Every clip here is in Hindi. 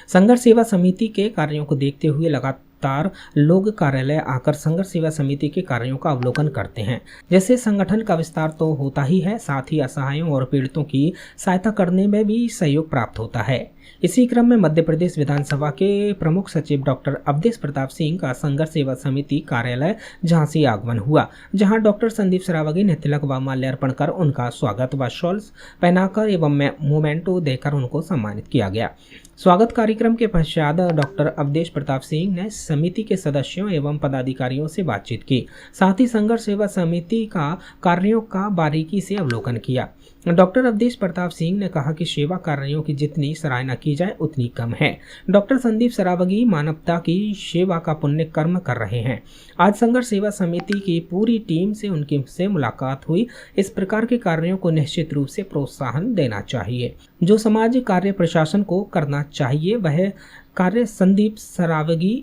संघर्ष सेवा समिति के कार्यों को देखते हुए लगातार लोग कार्यालय आकर संघर्ष सेवा समिति के कार्यों का अवलोकन करते हैं। जैसे संगठन का विस्तार तो होता ही है, साथ ही असहायों और पीड़ितों की सहायता करने में भी सहयोग प्राप्त होता है। इसी क्रम में मध्य प्रदेश विधानसभा के प्रमुख सचिव डॉक्टर अवधेश प्रताप सिंह का संघर्ष सेवा समिति कार्यालय झांसी आगमन हुआ, जहां डॉक्टर संदीप सरावगी ने तिलक व माल्यार्पण कर उनका स्वागत व शॉल्स पहनाकर एवं मोमेंटो देकर उनको सम्मानित किया गया। स्वागत कार्यक्रम के पश्चात डॉक्टर अवधेश प्रताप सिंह ने समिति के सदस्यों एवं पदाधिकारियों से बातचीत की, साथ ही संघर्ष सेवा समिति का कार्यों का बारीकी से अवलोकन किया। डॉक्टर अवधेश प्रताप सिंह ने कहा कि सेवा कार्यों की जितनी सराहना की जाए उतनी कम है। डॉक्टर संदीप सरावगी मानवता की सेवा का पुण्य कर्म कर रहे हैं। आज संघर्ष सेवा समिति की पूरी टीम से उनकी मुलाकात हुई। इस प्रकार के कार्यों को निश्चित रूप से प्रोत्साहन देना चाहिए। जो समाज कार्य प्रशासन को करना चाहिए वह कार्य संदीप सरावगी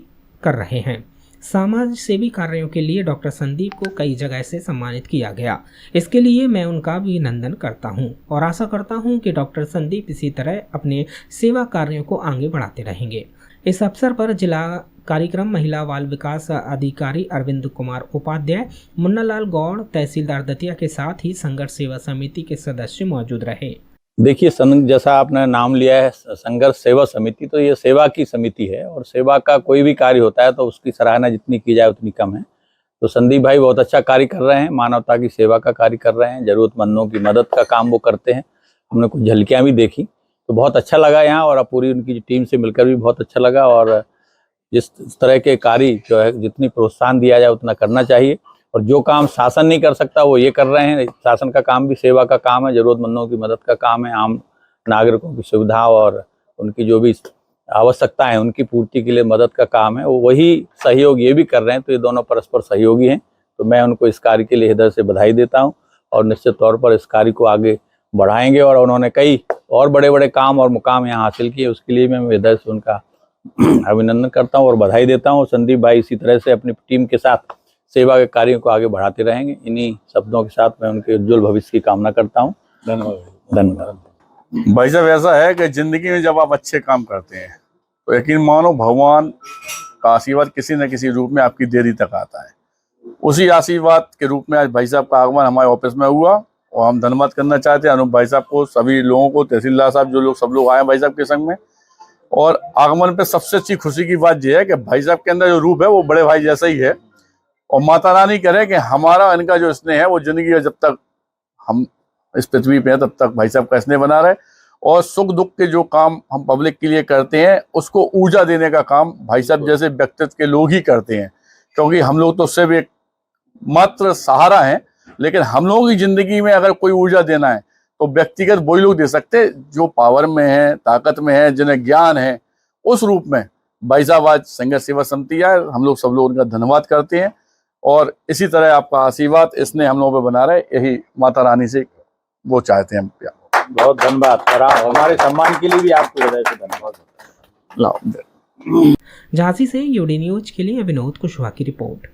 कर रहे हैं। समाज सेवी कार्यों के लिए डॉक्टर संदीप को कई जगह से सम्मानित किया गया। इसके लिए मैं उनका अभिनंदन करता हूं और आशा करता हूं कि डॉक्टर संदीप इसी तरह अपने सेवा कार्यों को आगे बढ़ाते रहेंगे। इस अवसर पर जिला कार्यक्रम महिला बाल विकास अधिकारी अरविंद कुमार उपाध्याय, मुन्नालाल गौड़, तहसीलदार दतिया के साथ ही संघर्ष सेवा समिति के सदस्य मौजूद रहे। देखिए, जैसा आपने नाम लिया है संघर्ष सेवा समिति, तो ये सेवा की समिति है और सेवा का कोई भी कार्य होता है तो उसकी सराहना जितनी की जाए उतनी कम है। तो संदीप भाई बहुत अच्छा कार्य कर रहे हैं, मानवता की सेवा का कार्य कर रहे हैं, जरूरतमंदों की मदद का काम वो करते हैं। हमने कुछ झलकियाँ भी देखी तो बहुत अच्छा लगा यहाँ, और पूरी उनकी टीम से मिलकर भी बहुत अच्छा लगा। और जिस तरह के कार्य जो है जितनी प्रोत्साहन दिया जाए उतना करना चाहिए, और जो काम शासन नहीं कर सकता वो ये कर रहे हैं। शासन का काम भी सेवा का काम है, जरूरतमंदों की मदद का काम है, आम नागरिकों की सुविधा और उनकी जो भी आवश्यकता है उनकी पूर्ति के लिए मदद का काम है, वो वही सहयोग ये भी कर रहे हैं। तो ये दोनों परस्पर सहयोगी हैं। तो मैं उनको इस कार्य के लिए हृदय से बधाई देता हूँ और निश्चित तौर पर इस कार्य को आगे बढ़ाएंगे। और उन्होंने कई और बड़े बड़े काम और मुकाम यहाँ हासिल किए, उसके लिए मैं हृदय से उनका अभिनंदन करता हूँ और बधाई देता हूँ। संदीप भाई इसी तरह से अपनी टीम के साथ सेवा के कार्यों को आगे बढ़ाते रहेंगे। इन्हीं शब्दों के साथ मैं उनके उज्जवल भविष्य की कामना करता हूँ। धन्यवाद। भाई साहब, ऐसा है कि जिंदगी में जब आप अच्छे काम करते हैं तो यकीन मानो भगवान का आशीर्वाद किसी न किसी रूप में आपकी देरी तक आता है। उसी आशीर्वाद के रूप में आज भाई साहब का आगमन हमारे ऑफिस में हुआ और हम धन्यवाद करना चाहते हैं अनूप भाई साहब को, सभी लोगों को, तहसीलदार साहब, जो लोग सब लोग आए भाई साहब के संग में। और आगमन पे सबसे अच्छी खुशी की बात यह है कि भाई साहब के अंदर जो रूप है वो बड़े भाई जैसा ही है, और माता रानी करे कि हमारा इनका जो स्नेह है वो जिंदगी है, जब तक हम इस पृथ्वी पे हैं तब तक भाई साहब का स्नेह बना रहे। और सुख दुख के जो काम हम पब्लिक के लिए करते हैं उसको ऊर्जा देने का काम भाई साहब जैसे व्यक्तित्व के लोग ही करते हैं, क्योंकि हम लोग तो सिर्फ एक मात्र सहारा हैं। लेकिन हम लोगों की जिंदगी में अगर कोई ऊर्जा देना है तो व्यक्तिगत वही लोग दे सकते हैं जो पावर में है, ताकत में है, जिन्हें ज्ञान है। उस रूप में भाई साहब आज संघर्ष सेवा समिति आए, हम लोग सब लोग उनका धन्यवाद करते हैं। और इसी तरह आपका आशीर्वाद इसने हम लोगों पे बना रहे, यही माता रानी से वो चाहते हैं। बहुत धन्यवाद। हमारे सम्मान के लिए भी आपको हृदय से धन्यवाद। झांसी से यूडी न्यूज के लिए विनोद कुशवाहा की रिपोर्ट।